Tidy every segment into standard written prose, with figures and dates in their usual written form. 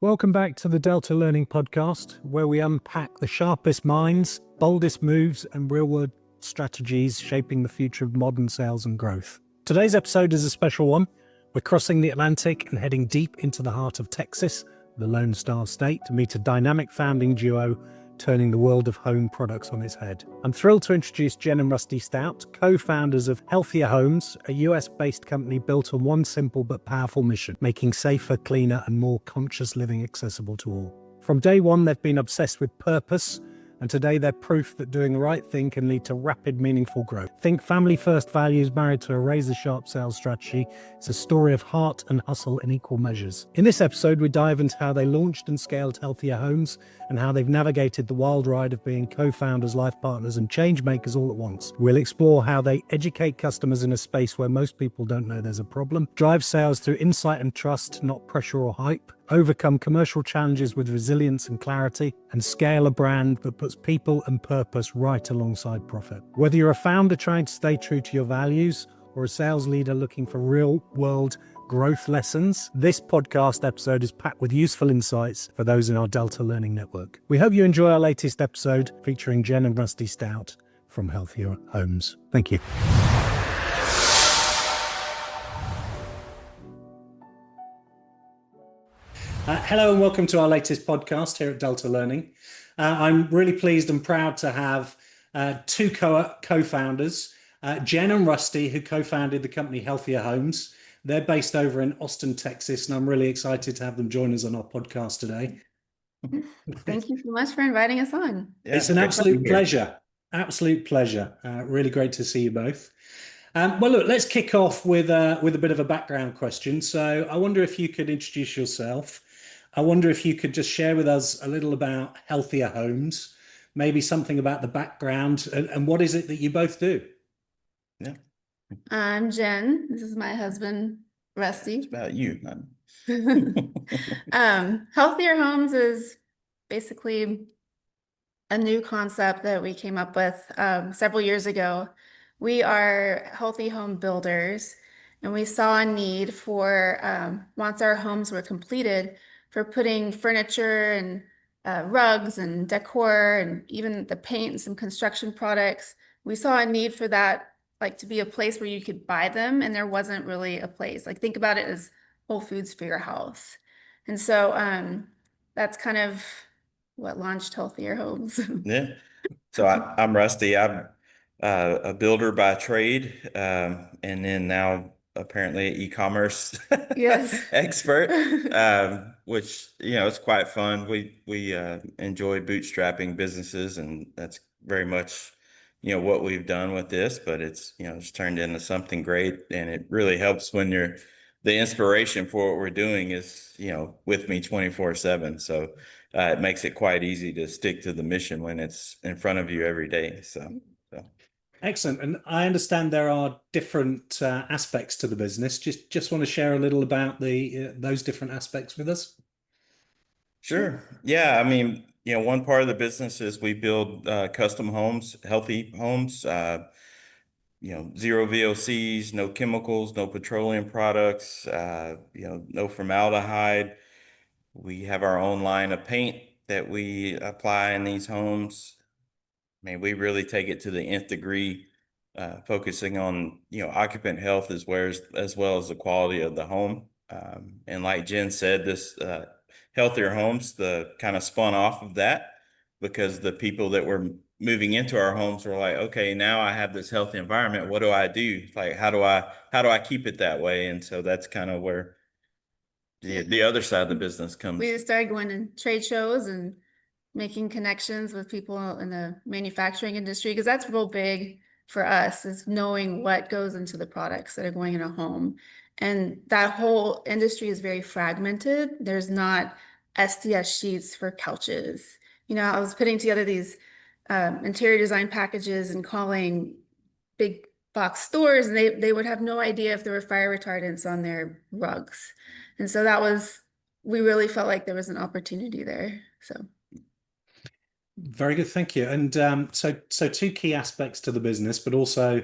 Welcome back to the Delta Learning Podcast, where we unpack the sharpest minds, boldest moves, and real-world strategies shaping the future of modern sales and growth. Today's episode is a special one. We're crossing the Atlantic and heading deep into the heart of Texas, the Lone Star State, to meet a dynamic founding duo turning the world of home products on its head. I'm thrilled to introduce Jen and Rusty Stout, co-founders of Healthier Homes, a US-based company built on one simple but powerful mission: making safer, cleaner, and more conscious living accessible to all. From day one, they've been obsessed with purpose, and today they're proof that doing the right thing can lead to rapid, meaningful growth. Think family-first values married to a razor-sharp sales strategy. It's a story of heart and hustle in equal measures. In this episode, we dive into how they launched and scaled Healthier Homes and how they've navigated the wild ride of being co-founders, life partners, and change makers all at once. We'll explore how they educate customers in a space where most people don't know there's a problem, drive sales through insight and trust, not pressure or hype, overcome commercial challenges with resilience and clarity, and scale a brand that puts people and purpose right alongside profit. Whether you're a founder trying to stay true to your values or a sales leader looking for real-world growth lessons, this podcast episode is packed with useful insights for those in our Delta Learning Network. We hope you enjoy our latest episode featuring Jen and Rusty Stout from Healthier Homes. Thank you. Hello and welcome to our latest podcast here at Delta Learning. I'm really pleased and proud to have two co-founders, Jen and Rusty, who co-founded the company Healthier Homes. They're based over in Austin, Texas, and I'm really excited to have them join us on our podcast today. Thank you so much for inviting us on. Yeah, it's an absolute pleasure. Absolute pleasure. Really great to see you both. Well, look, let's kick off with a bit of a background question. So I wonder if you could introduce yourself. I wonder if you could just share with us a little about Healthier Homes, maybe something about the background, and what is it that you both do? Yeah. I'm Jen. This is my husband, Rusty. It's about you. Healthier Homes is basically a new concept that we came up with several years ago. We are healthy home builders, and we saw a need for, once our homes were completed, for putting furniture and rugs and decor and even the paint and some construction products. We saw a need for that, like to be a place where you could buy them, and there wasn't really a place. Like, think about it as Whole Foods for your house. And so that's kind of what launched Healthier Homes. Yeah. So I'm Rusty. I'm a builder by trade, and then now apparently an e-commerce Yes. expert, which, it's quite fun. We enjoy bootstrapping businesses, and that's very much what we've done with this, but it's it's turned into something great, and it really helps when the inspiration for what we're doing is with me 24/7. So it makes it quite easy to stick to the mission when it's in front of you every day. So. Excellent. And I understand there are different aspects to the business. Just want to share a little about those different aspects with us? Sure. Yeah. I mean, one part of the business is we build custom homes, healthy homes, zero VOCs, no chemicals, no petroleum products, no formaldehyde. We have our own line of paint that we apply in these homes. I mean, we really take it to the nth degree, focusing on, occupant health as well as the quality of the home. And like Jen said, this Healthier Homes, the kind of spun off of that, because the people that were moving into our homes were like, okay, now I have this healthy environment. What do I do? Like, how do I keep it that way? And so that's kind of where the other side of the business comes. We started going to trade shows and making connections with people in the manufacturing industry, because that's real big for us, is knowing what goes into the products that are going in a home. And that whole industry is very fragmented. There's not SDS sheets for couches. I was putting together these interior design packages and calling big box stores, and they would have no idea if there were fire retardants on their rugs. And so we really felt like there was an opportunity there. So. Very good, thank you. And so two key aspects to the business, but also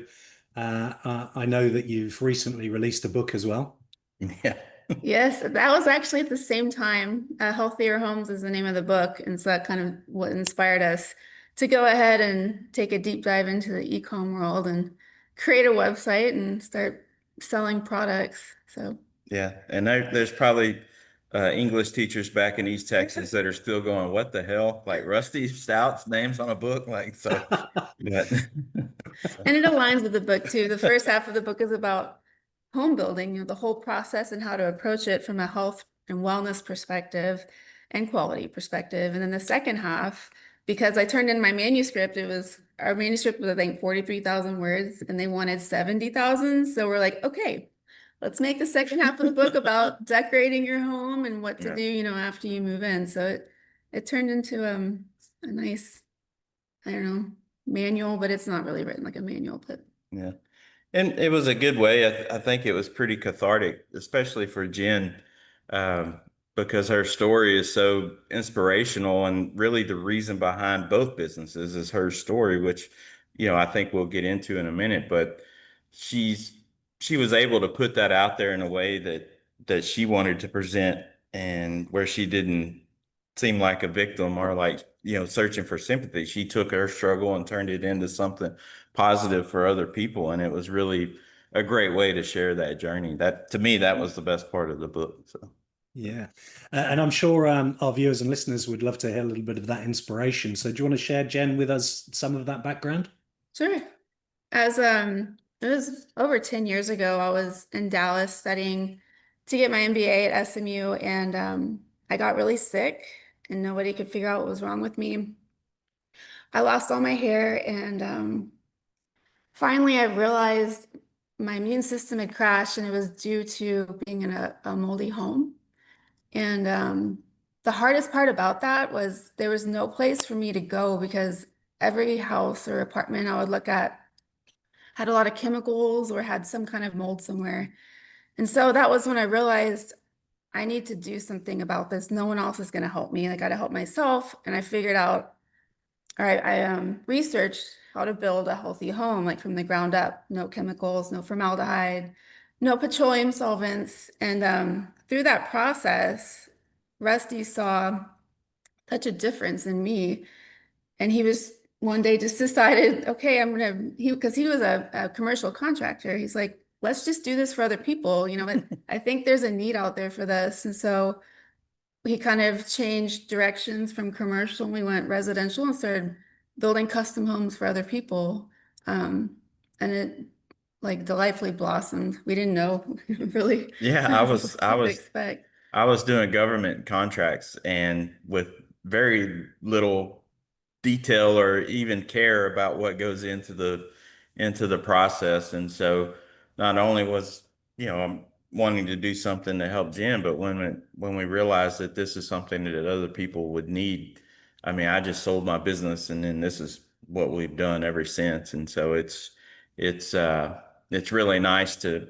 I know that you've recently released a book as well. Yeah. Yes, that was actually at the same time. Healthier Homes is the name of the book, and so that kind of what inspired us to go ahead and take a deep dive into the e-com world and create a website and start selling products. So Yeah, and there's probably English teachers back in East Texas that are still going, "What the hell?" Like Rusty Stout's names on a book, like so. But and it aligns with the book too. The first half of the book is about home building, the whole process and how to approach it from a health and wellness perspective and quality perspective. And then the second half, because I turned in my manuscript, our manuscript was, I think, 43,000 words and they wanted 70,000. So we're like, okay, let's make the second half of the book about decorating your home and what to yeah, do, after you move in. So it turned into a nice, I don't know, manual, but it's not really written like a manual, but yeah. And it was a good way. I think it was pretty cathartic, especially for Jen, um, because her story is so inspirational. And really, the reason behind both businesses is her story, which, I think we'll get into in a minute. But she's she was able to put that out there in a way that she wanted to present, and where she didn't seem like a victim or like, searching for sympathy. She took her struggle and turned it into something positive for other people. And it was really a great way to share that journey. That, to me, that was the best part of the book. So, Yeah. And I'm sure our viewers and listeners would love to hear a little bit of that inspiration. So do you want to share, Jen, with us some of that background? sure. It was over 10 years ago, I was in Dallas studying to get my MBA at SMU, and I got really sick and nobody could figure out what was wrong with me. I lost all my hair, and finally I realized my immune system had crashed, and it was due to being in a moldy home. And the hardest part about that was there was no place for me to go because every house or apartment I would look at had a lot of chemicals or had some kind of mold somewhere. And so that was when I realized I need to do something about this. No one else is going to help me. I got to help myself. And I figured out, all right, I researched how to build a healthy home, like from the ground up, no chemicals, no formaldehyde, no petroleum solvents. And through that process, Rusty saw such a difference in me. And he was one day just decided, okay, because he was a commercial contractor. He's like, let's just do this for other people. I think there's a need out there for this. And so he kind of changed directions from commercial. We went residential and started building custom homes for other people. And it like delightfully blossomed. We didn't know really yeah, what to expect. I was doing government contracts and with very little detail or even care about what goes into the process. And so not only was, I'm wanting to do something to help Jen, but when we realized that this is something that other people would need, I mean, I just sold my business, and then this is what we've done ever since. And so it's really nice to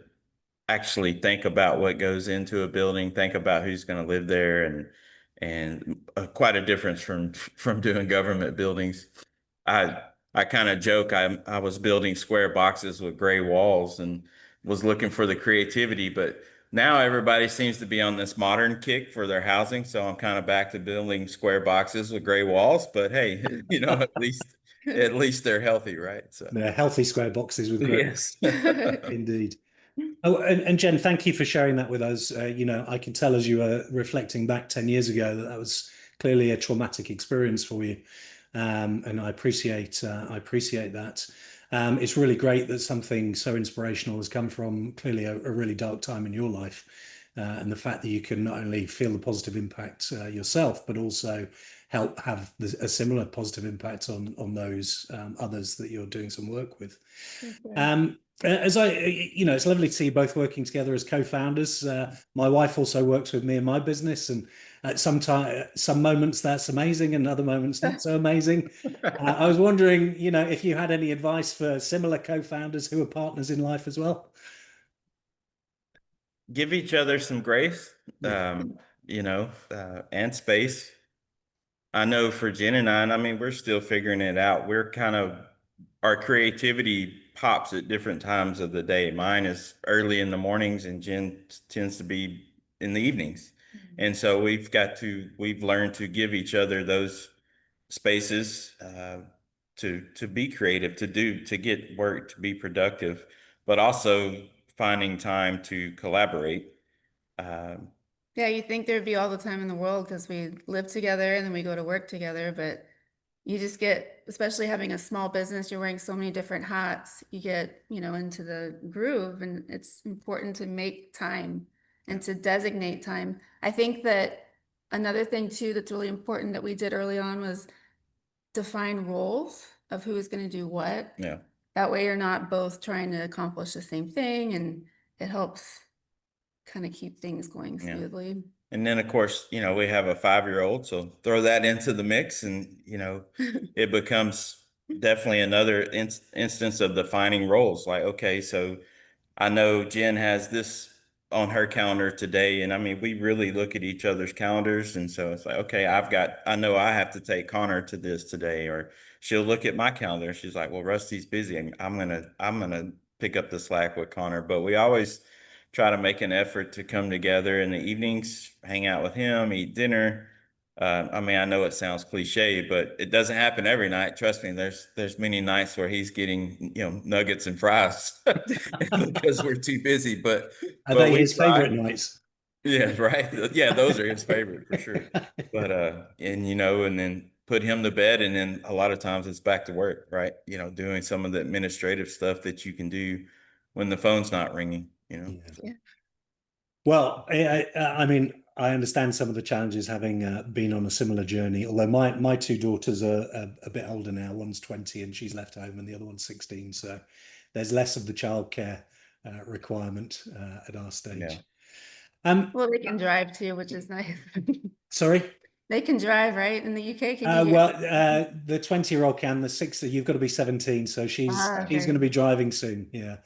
actually think about what goes into a building, think about who's going to live there, and quite a difference from doing government buildings. I kind of joke, I was building square boxes with gray walls and was looking for the creativity, but now everybody seems to be on this modern kick for their housing, so I'm kind of back to building square boxes with gray walls. But hey, at least they're healthy, right? So They're healthy square boxes with great. yes. Indeed. Oh, and Jen, thank you for sharing that with us. I can tell as you were reflecting back 10 years ago that was clearly a traumatic experience for you. And I appreciate that. It's really great that something so inspirational has come from clearly a really dark time in your life. And the fact that you can not only feel the positive impact yourself, but also help have a similar positive impact on those others that you're doing some work with. It's lovely to see you both working together as co-founders. My wife also works with me in my business, and at some moments that's amazing, and other moments not so amazing. I was wondering, if you had any advice for similar co-founders who are partners in life as well. Give each other some grace, Yeah. and space. I know for Jen and I mean, we're still figuring it out. Our creativity pops at different times of the day. Mine is early in the mornings, and Jen tends to be in the evenings. And so we've learned to give each other those spaces to be creative, to get work, to be productive, but also finding time to collaborate. Um, Yeah, you think there'd be all the time in the world because we live together and then we go to work together, but you just get, especially having a small business, you're wearing so many different hats, you get, into the groove, and it's important to make time and to designate time. I think that another thing too that's really important that we did early on was define roles of who is going to do what. yeah. That way you're not both trying to accomplish the same thing, and it helps kind of keep things going Yeah. smoothly. And then, of course, we have a 5-year-old, so throw that into the mix, and it becomes definitely another instance of defining roles. Like, okay, so I know Jen has this on her calendar today, and I mean, we really look at each other's calendars, and so it's like, okay, I know I have to take Connor to this today, or she'll look at my calendar. She's like, well, Rusty's busy. I'm gonna pick up the slack with Connor, but we always try to make an effort to come together in the evenings, hang out with him, eat dinner. I mean, I know it sounds cliche, but it doesn't happen every night. Trust me, there's many nights where he's getting, nuggets and fries because we're too busy. But Are they we his favorite try. nights? Yeah, right. Yeah, those are his favorite for sure. But and then put him to bed, and then a lot of times it's back to work, right? Doing some of the administrative stuff that you can do when the phone's not ringing, Yeah. So, Yeah. Well, I mean, I understand some of the challenges having been on a similar journey. Although my two daughters are a bit older now. One's 20 and she's left home, and the other one's 16. So there's less of the childcare requirement at our yeah. stage. Well, they can drive too, which is nice. Sorry. They can drive, right? In the UK, can you Well, the 20-year-old can. The 60, you've got to be 17, so she's okay. going to be driving soon. Yeah,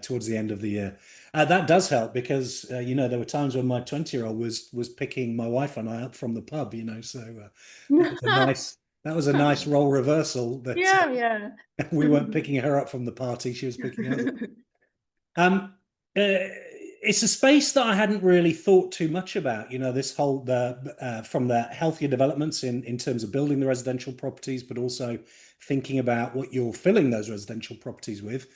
towards the end of the year. That does help because there were times when my 20-year-old was picking my wife and I up from the pub. So that was a nice role reversal. That Yeah, yeah. we weren't picking her up from the party; she was picking us up. It's a space that I hadn't really thought too much about. This whole from the healthier developments in terms of building the residential properties, but also thinking about what you're filling those residential properties with.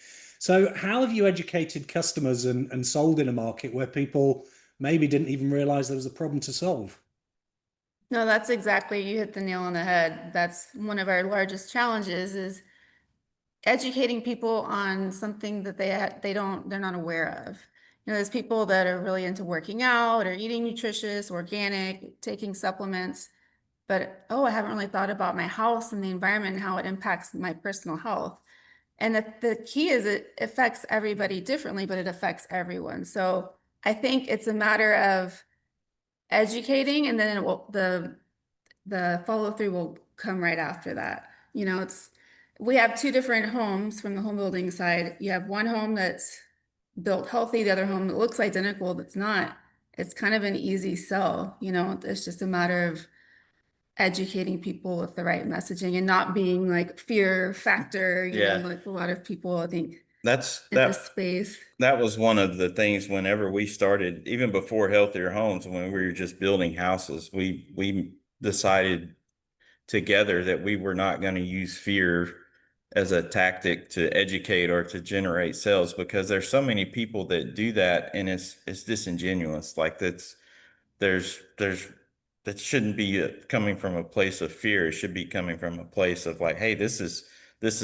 So, how have you educated customers and sold in a market where people maybe didn't even realize there was a problem to solve? No, that's exactly, you hit the nail on the head. That's one of our largest challenges is educating people on something that they're not aware of. There's people that are really into working out or eating nutritious, organic, taking supplements, but I haven't really thought about my house and the environment and how it impacts my personal health. And the key is it affects everybody differently, but it affects everyone. So I think it's a matter of educating, and then the follow through will come right after that. We have two different homes from the home building side. You have one home that's built healthy, the other home that looks identical that's not. It's kind of an easy sell. It's just a matter of educating people with the right messaging and not being like fear factor, Yeah. like a lot of people, I think, That's in this space. that was one of the things whenever we started, even before Healthier Homes, when we were just building houses, we decided together that we were not going to use fear as a tactic to educate or to generate sales, because there's so many people that do that, and it's disingenuous. Like there's that shouldn't be coming from a place of fear. It should be coming from a place of like, hey, this is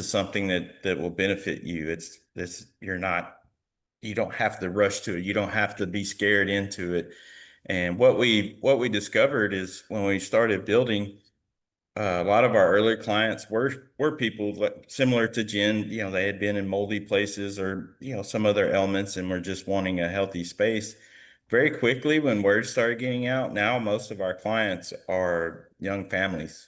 something that will benefit you. It's this you don't have to rush to it. You don't have to be scared into it. And what we discovered is when we started building, a lot of our early clients were people similar to Jen. They had been in moldy places or some other elements, and were just wanting a healthy space. Very quickly, when word started getting out, now most of our clients are young families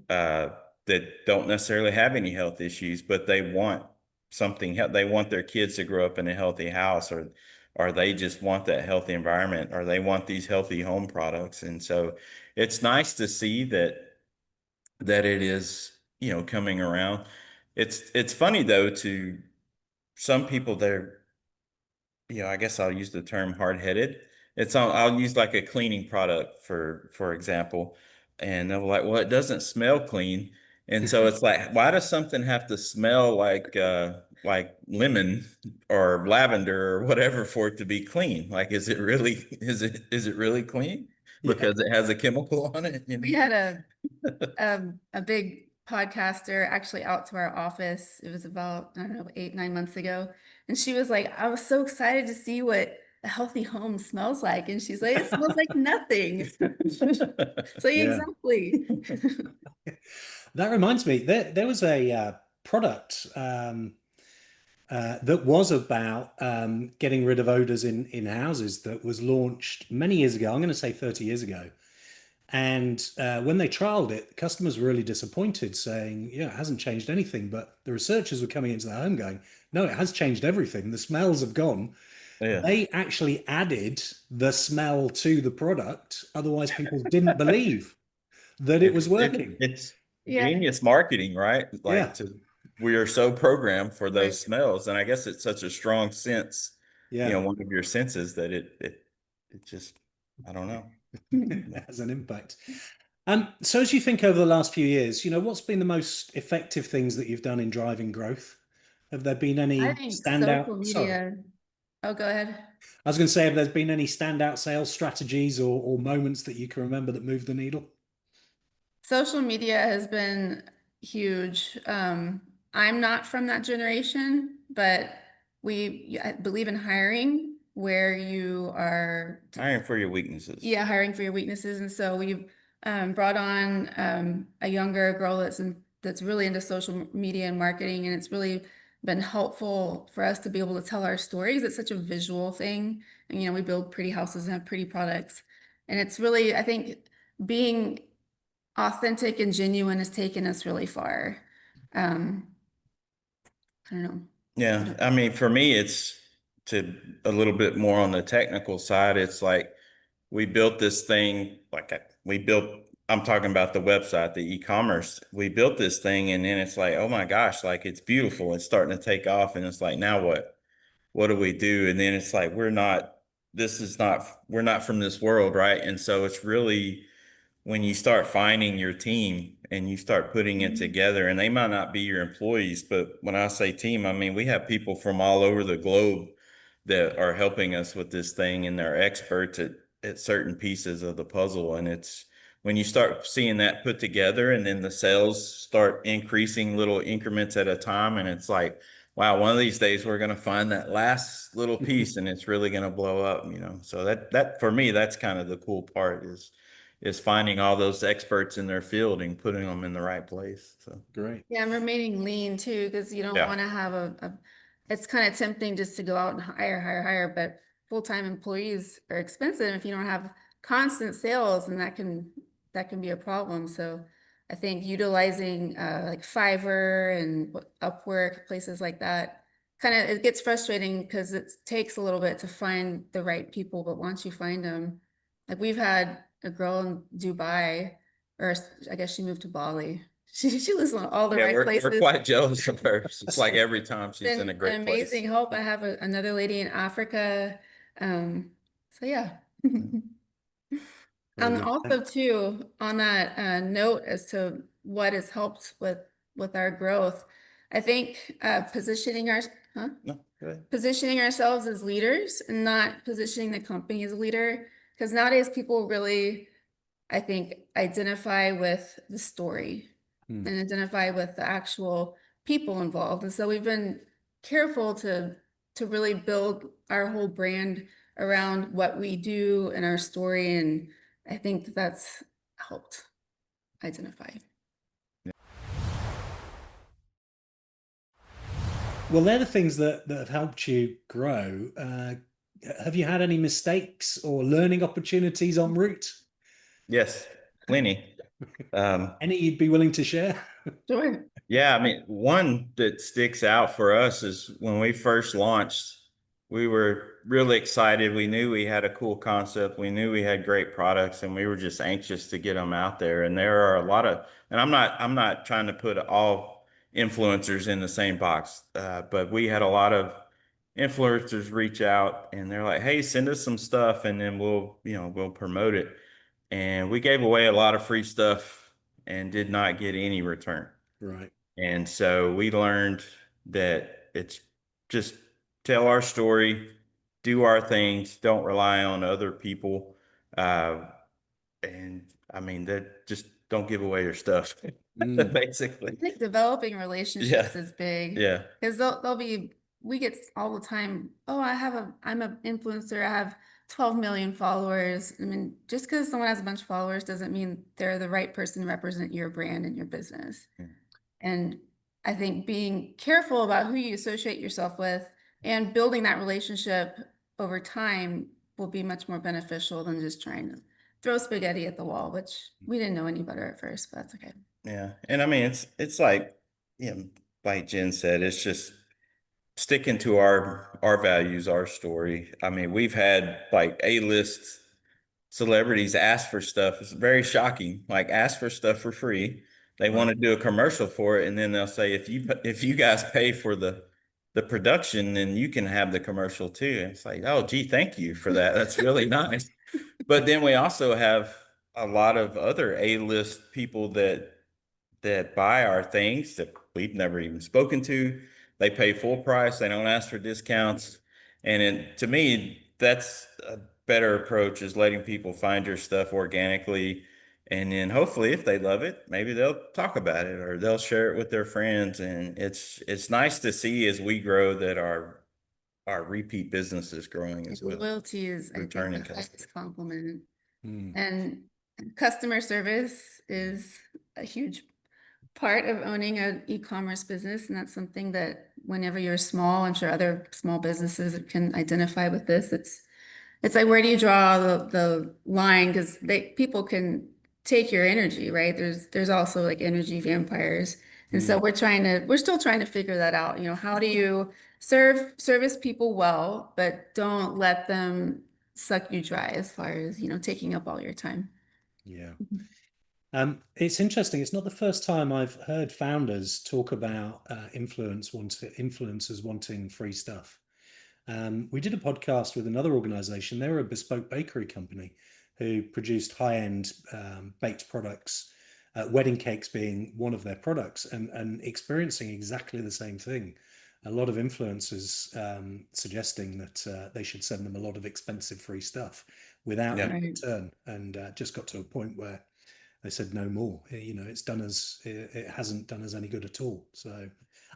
that don't necessarily have any health issues, but they want something. They want their kids to grow up in a healthy house, or they just want that healthy environment, or they want these healthy home products. And so it's nice to see that it is, coming around. It's funny though, to some people, they're, I guess I'll use the term hard-headed it's on, I'll use like a cleaning product for example, and they're like, well, it doesn't smell clean. And so it's like, why does something have to smell like lemon or lavender or whatever for it to be clean? Like, is it really, is it really clean Yeah. because it has a chemical on it, you We know? had a big podcaster actually out to our office. It was about, I don't know, 8, 9 months ago. And she was like, I was so excited to see what a healthy home smells like. And she's like, it smells like nothing. So Yeah. exactly. That reminds me, there was a product that was about getting rid of odors in houses that was launched many years ago. I'm going to say 30 years ago. And when they trialed it, customers were really disappointed, saying, yeah, it hasn't changed anything. But the researchers were coming into the home going, no, it has changed everything. The smells have gone. Yeah. They actually added the smell to the product. Otherwise, people didn't believe that it was working. It's Yeah. genius marketing, right? Yeah. Like we are so programmed for those Right. smells. And I guess it's such a strong sense, Yeah. one of your senses that it just, I don't know. It has an impact. So as you think over the last few years, what's been the most effective things that you've done in driving growth? Have there been I any think standout? social Sorry, media. Oh, go ahead. I was going to say, have there been any standout sales strategies or moments that you can remember that moved the needle? Social media has been huge. I'm not from that generation, but I believe in hiring where you are, Hiring for your weaknesses. yeah, hiring for your weaknesses. And so we've brought on a younger girl that's really into social media and marketing, and it's really been helpful for us to be able to tell our stories. It's such a visual thing, and we build pretty houses and have pretty products, and it's really, I think, being authentic and genuine has taken us really far. Um, I don't know. Yeah. I mean, for me, it's to a little bit more on the technical side. It's like we built this thing, I'm talking about the website, the e-commerce. We built this thing and then it's like, oh my gosh, like it's beautiful. It's starting to take off. And it's like, now what? What do we do? And then it's like, we're not from this world, right? And so it's really when you start finding your team and you start putting it Mhm. together, and they might not be your employees, but when I say team, I mean we have people from all over the globe that are helping us with this thing, and they're experts at certain pieces of the puzzle. And it's when you start seeing that put together, and then the sales start increasing little increments at a time, and it's like, wow, one of these days we're going to find that last little piece and it's really going to blow up. So that for me, that's kind of the cool part is finding all those experts in their field and putting them in the right place. So Great. Yeah, I'm remaining lean too, because you don't yeah, want to have it's kind of tempting just to go out and hire, but full-time employees are expensive if you don't have constant sales, and that can be a problem. So I think utilizing like Fiverr and Upwork, places like that, kind of it gets frustrating because it takes a little bit to find the right people, but once you find them, like we've had a girl in Dubai, or I guess she moved to Bali. She lives in all the yeah, right we're places. quite jealous of her. It's like every time she's in a Been an great amazing place. help. I have another lady in Africa. So yeah. Very good. Also too, on that note as to what has helped with our growth, I think No, go ahead. positioning ourselves as leaders and not positioning the company as a leader. Because nowadays people really, I think, identify with the story Hmm. and identify with the actual people involved. And so we've been careful to really build our whole brand around what we do and our story. And I think that's helped identify. Well, they're the things that have helped you grow. Have you had any mistakes or learning opportunities en route? Yes, plenty. Any you'd be willing to share? Sure. Yeah, I mean, one that sticks out for us is when we first launched, we were really excited. We knew we had a cool concept. We knew we had great products, and we were just anxious to get them out there. And there are a lot of, and I'm not trying to put all influencers in the same box, but we had a lot of influencers reach out and they're like, hey, send us some stuff and then we'll promote it. And we gave away a lot of free stuff and did not get any return. Right. And so we learned that it's just tell our story, do our things, don't rely on other people. And I mean, that just don't give away your stuff, basically. I think developing Yeah. relationships is big Yeah. because we get all the time, oh, I'm an influencer, I have 12 million followers. I mean, just because someone has a bunch of followers doesn't mean they're the right person to represent your brand and your business. Mm. And I think being careful about who you associate yourself with and building that relationship over time will be much more beneficial than just trying to throw spaghetti at the wall, which we didn't know any better at first, but that's okay. Yeah. And I mean, it's like, like Jen said, it's just sticking to our values, our story. I mean, we've had like A-list celebrities ask for stuff. It's very shocking. Like ask for stuff for free. They want to do a commercial for it, and then they'll say, if you guys pay for the production, then you can have the commercial too. And it's like, oh, gee, thank you for that. That's really nice. But then we also have a lot of other A-list people that buy our things that we've never even spoken to. They pay full price. They don't ask for discounts. And to me, that's a better approach, is letting people find your stuff organically. And then hopefully if they love it, maybe they'll talk about it or they'll share it with their friends. And it's nice to see as we grow that our repeat business is growing as well. Loyalty is, I think, Returning the customers. highest compliment. Mm. And customer service is a huge part of owning an e-commerce business. And that's something that whenever you're small, I'm sure other small businesses can identify with this. It's like, where do you draw the line? Because people can take your energy, right? There's also like energy vampires. And so we're still trying to figure that out. You know, how do you service people well, but don't let them suck you dry as far as, taking up all your time. Yeah. It's interesting. It's not the first time I've heard founders talk about influencers wanting free stuff. We did a podcast with another organization. They were a bespoke bakery company who produced high-end baked products, wedding cakes being one of their products, and experiencing exactly the same thing. A lot of influencers suggesting that they should send them a lot of expensive free stuff without Yeah. any return, and just got to a point where they said no more. It hasn't done us any good at all. So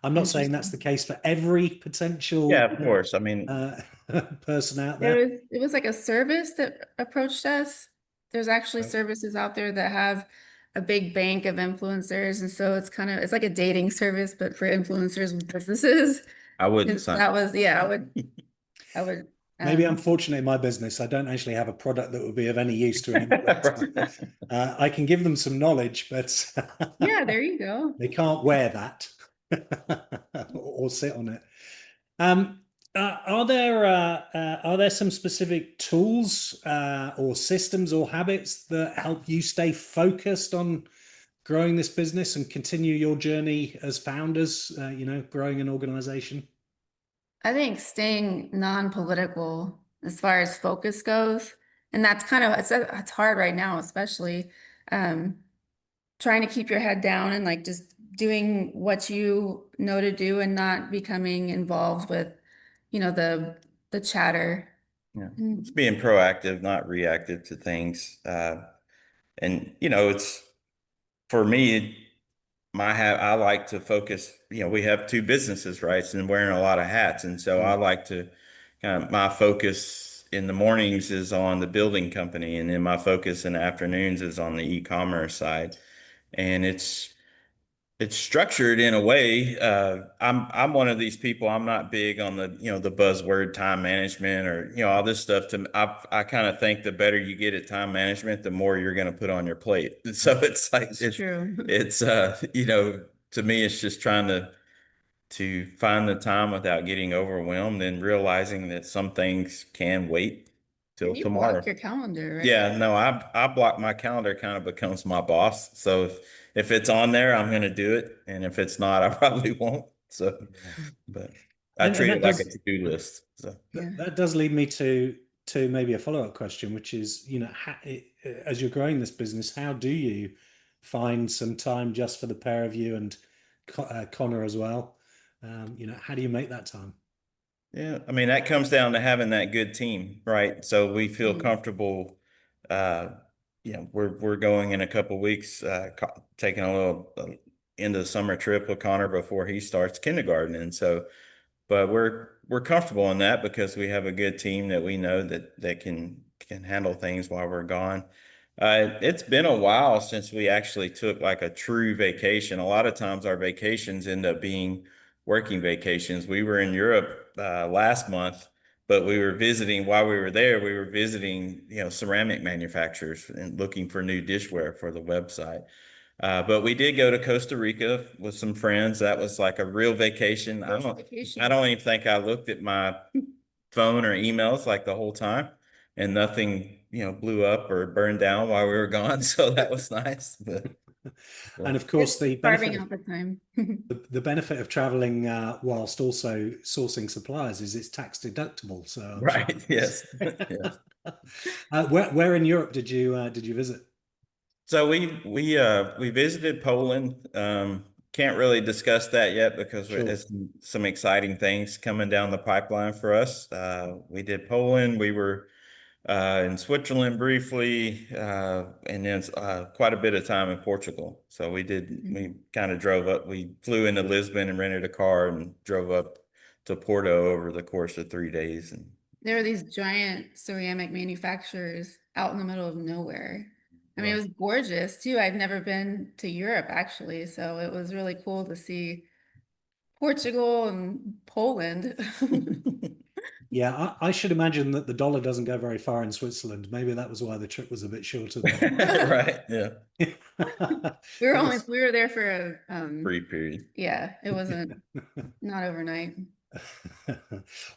I'm not saying that's the case for every potential Yeah, of course. I mean, person out there. It was like a service that approached us. There's actually Right. services out there that have a big bank of influencers. And so it's like a dating service, but for influencers with businesses. I wouldn't And sign. that was, yeah, I would. Maybe I'm fortunate in my business. I don't actually have a product that would be of any use to an influencer. I can give them some knowledge, but Yeah, there you go. they can't wear that or sit on it. Are there some specific tools or systems or habits that help you stay focused on growing this business and continue your journey as founders? Growing an organization. I think staying non-political as far as focus goes, and that's kind of, it's hard right now, especially trying to keep your head down and like just doing what you know to do and not becoming involved with, the chatter. Yeah. It's being proactive, not reactive to things. And it's for me, I like to focus, we have two businesses, right? And wearing a lot of hats. And so I like to my focus in the mornings is on the building company, and then my focus in the afternoons is on the e-commerce side. And it's structured in a way. I'm one of these people. I'm not big on the buzzword time management or all this stuff. I kind of think the better you get at time management, the more you're going to put on your plate. So it's like It's true. it's to me it's just trying to find the time without getting overwhelmed and realizing that some things can wait till You tomorrow. block your calendar, right? Yeah, no, I block my calendar, kind of becomes my boss. So if it's on there, I'm going to do it. And if it's not, I probably won't. So, but I And treat that it like a does to-do list. So Yeah. that does lead me to maybe a follow-up question, which is, as you're growing this business, how do you find some time just for the pair of you and Connor as well? How do you make that time? yeah, I mean, that comes down to having that good team, right? So we feel Mhm. comfortable. Uh, we're going in a couple weeks, taking a little end of the summer trip with Connor before he starts kindergarten, and so but we're comfortable in that because we have a good team that we know that can handle things while we're gone. It's been a while since we actually took like a true vacation. A lot of times our vacations end up being working vacations. We were in Europe last month, but we were visiting while we were there. We were visiting, ceramic manufacturers and looking for new dishware for the website. But we did go to Costa Rica with some friends. That was like a real vacation. I don't even think I looked at my phone or emails like the whole time, and nothing, blew up or burned down while we were gone. So that was nice. And But of course, the Carving benefit out the time. the benefit of traveling whilst also sourcing suppliers is it's tax deductible. So I'm sure. right, yes, yes. Where in Europe did you visit? So we visited Poland. Can't really discuss that yet because Sure. it's some exciting things coming down the pipeline for us. We did Poland. We were in Switzerland briefly, and then quite a bit of time in Portugal. So we kind of drove up. We flew into Lisbon and rented a car and drove up to Porto over the course of 3 days. And There were these giant ceramic manufacturers out in the middle of nowhere. I mean, it was gorgeous too. I've never been to Europe actually, so it was really cool to see Portugal and Poland. Yeah, I should imagine that the dollar doesn't go very far in Switzerland. Maybe that was why the trip was a bit shorter there. right, yeah, We were there for a brief period. yeah, it wasn't not overnight.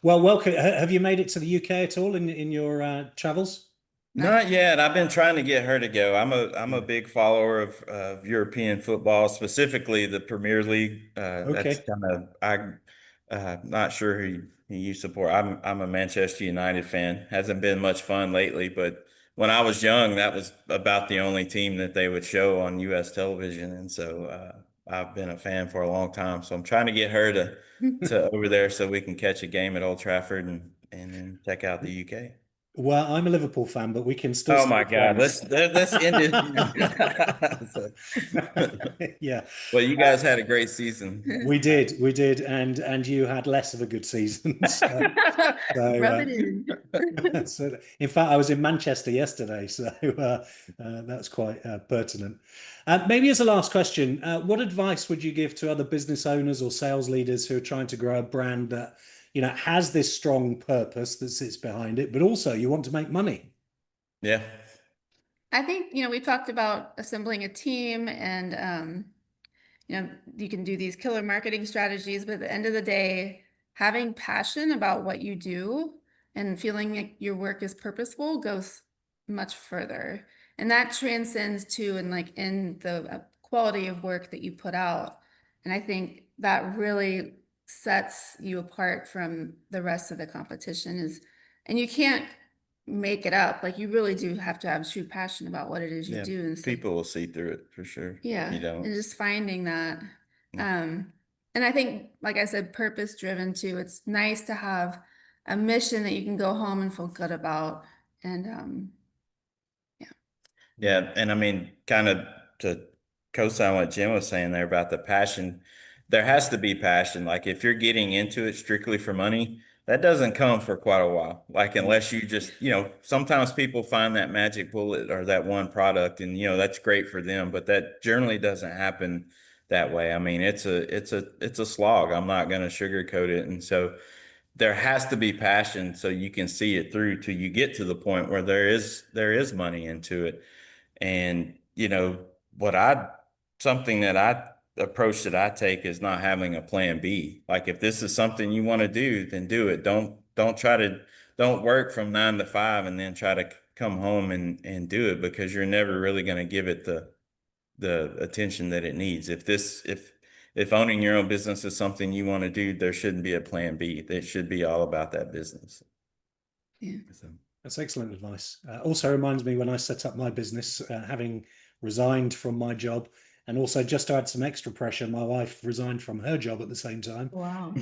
Well, welcome. Have you made it to the UK at all in your travels? Not yet. I've been trying to get her to go. I'm a Yeah. big follower of European football, specifically the Premier League. That's Okay. kind of not sure who you support. I'm a Manchester United fan. Hasn't been much fun lately, but when I was young, that was about the only team that they would show on U.S. television, and so I've been a fan for a long time. So I'm trying to get her to over there so we can catch a game at Old Trafford and then check out the UK. Well, I'm a Liverpool fan, but we can still Oh stay my God, friends. let's end it. Yeah, Well, you guys had a great season. we did, and you had less of a good season. Rub it in. So, in fact, I was in Manchester yesterday, so that's quite pertinent. Maybe as a last question, what advice would you give to other business owners or sales leaders who are trying to grow a brand that, has this strong purpose that sits behind it, but also you want to make money? Yeah, I think, we talked about assembling a team and you can do these killer marketing strategies, but at the end of the day, having passion about what you do and feeling like your work is purposeful goes much further. And that transcends to and like in the quality of work that you put out. And I think that really sets you apart from the rest of the competition and you can't make it up. Like you really do have to have true passion about what it is you yeah. do. And so People will see through it for sure. yeah, You don't. and just finding that. Yeah. And I think, like I said, purpose driven too. It's nice to have a mission that you can go home and feel good about. And yeah. Yeah, and I mean, kind of to co-sign what Jim was saying there about the passion, there has to be passion. Like if you're getting into it strictly for money, that doesn't come for quite a while. Like unless you just, sometimes people find that magic bullet or that one product and that's great for them, but that generally doesn't happen that way. I mean, it's a slog. I'm not going to sugarcoat it. And so there has to be passion so you can see it through till you get to the point where there is money into it. And, what something that I approach that I take is not having a plan B. Like if this is something you want to do, then do it. Don't work from 9 to 5 and then try to come home and do it because you're never really going to give it the attention that it needs. If if owning your own business is something you want to do, there shouldn't be a plan B. It should be all about that business. Yeah. So, That's excellent advice. Also reminds me when I set up my business, having resigned from my job, and also just to add some extra pressure, my wife resigned from her job at the same time. Wow.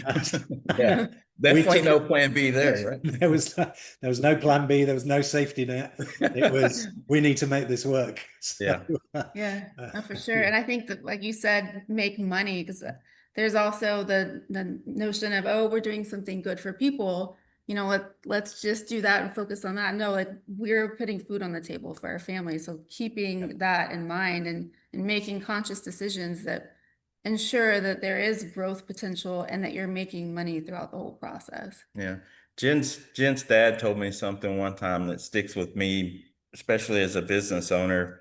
yeah, definitely no plan B there, right? There was no plan B. There was no safety net. It was, we need to make this work. So, Yeah. Yeah, no, for sure. And I think that, like you said, make money, because there's also the notion of, oh, we're doing something good for people. Let's just do that and focus on that. No, like, we're putting food on the table for our family. So keeping that in mind and making conscious decisions that ensure that there is growth potential and that you're making money throughout the whole process. Yeah. Jen's dad told me something one time that sticks with me, especially as a business owner.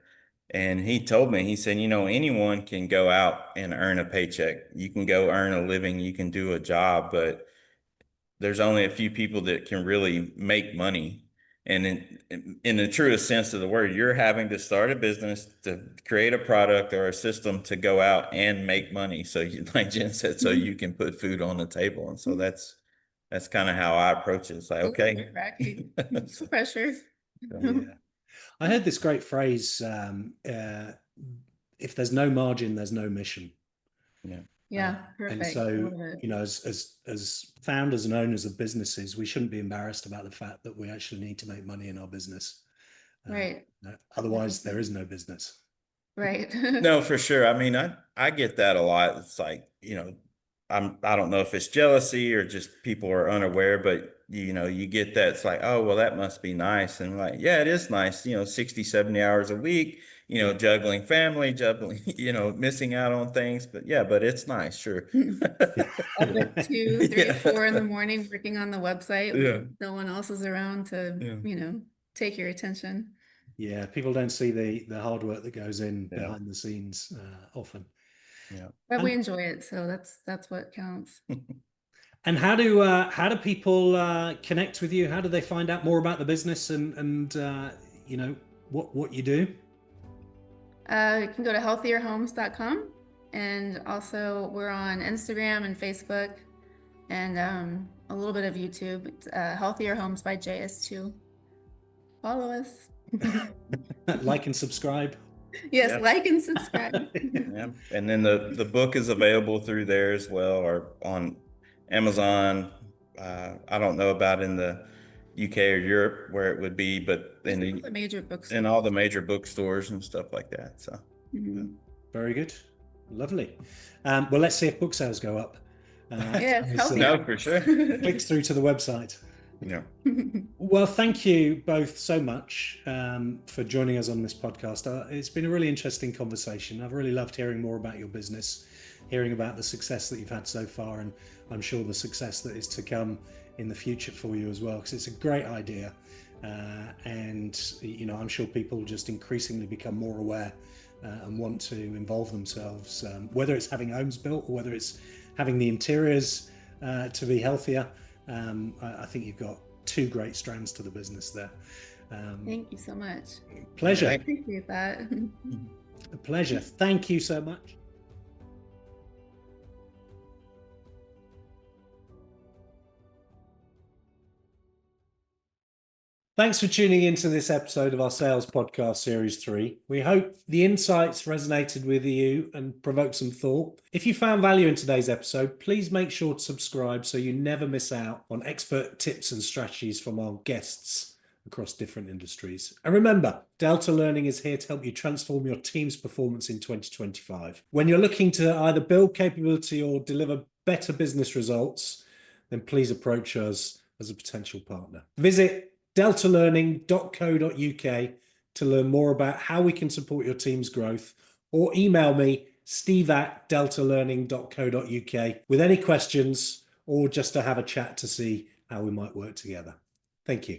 And he told me, he said, anyone can go out and earn a paycheck. You can go earn a living, you can do a job, but there's only a few people that can really make money. And in the truest sense of the word, you're having to start a business to create a product or a system to go out and make money. So like Jen said, so you can put food on the table. And so that's kind of how I approach it. It's like, okay. No pressure. yeah. I heard this great phrase, if there's no margin, there's no mission. Yeah. Yeah, perfect. And so, as founders and owners of businesses, we shouldn't be embarrassed about the fact that we actually need to make money in our business. Right. Otherwise, there is no business. Right. No, for sure. I mean, I get that a lot. It's like, I don't know if it's jealousy or just people are unaware, but you get that. It's like, oh, well, that must be nice. And like, yeah, it is nice, 60, 70 hours a week, juggling family, juggling, missing out on things. But yeah, but it's nice. Sure. Up at 2, 3, Yeah. 4 in the morning working on the website. Yeah. No one else is around to, take your attention. Yeah, people don't see the hard work that goes in Yeah. behind the scenes often. Yeah. But we enjoy it, so that's what counts. And how do people connect with you? How do they find out more about the business and what you do? You can go to healthierhomes.com, and also we're on Instagram and Facebook, and a little bit of YouTube. It's, Healthier Homes by JS2. Follow us. Like and subscribe. Yes, Yeah. like and subscribe. Yeah. And then the book is available through there as well, or on Amazon. I don't know about in the UK or Europe where it would be, but in the major bookstores. in all the major bookstores and stuff like that. So Very good. Lovely. Well, let's see if book sales go up. Yes, healthy. No, for sure. Clicks through to the website. Yeah. Well, thank you both so much for joining us on this podcast. It's been a really interesting conversation. I've really loved hearing more about your business, hearing about the success that you've had so far, and I'm sure the success that is to come in the future for you as well, because it's a great idea. And I'm sure people just increasingly become more aware and want to involve themselves, whether it's having homes built or whether it's having the interiors to be healthier. I think you've got two great strands to the business there. Thank you so much. Pleasure. I appreciate that. A pleasure. Thank you so much. Thanks for tuning into this episode of our Sales Podcast Series 3. We hope the insights resonated with you and provoked some thought. If you found value in today's episode, please make sure to subscribe so you never miss out on expert tips and strategies from our guests across different industries. And remember, Delta Learning is here to help you transform your team's performance in 2025. When you're looking to either build capability or deliver better business results, then please approach us as a potential partner. Visit deltalearning.co.uk to learn more about how we can support your team's growth, or email me, steve@deltalearning.co.uk, with any questions or just to have a chat to see how we might work together. Thank you.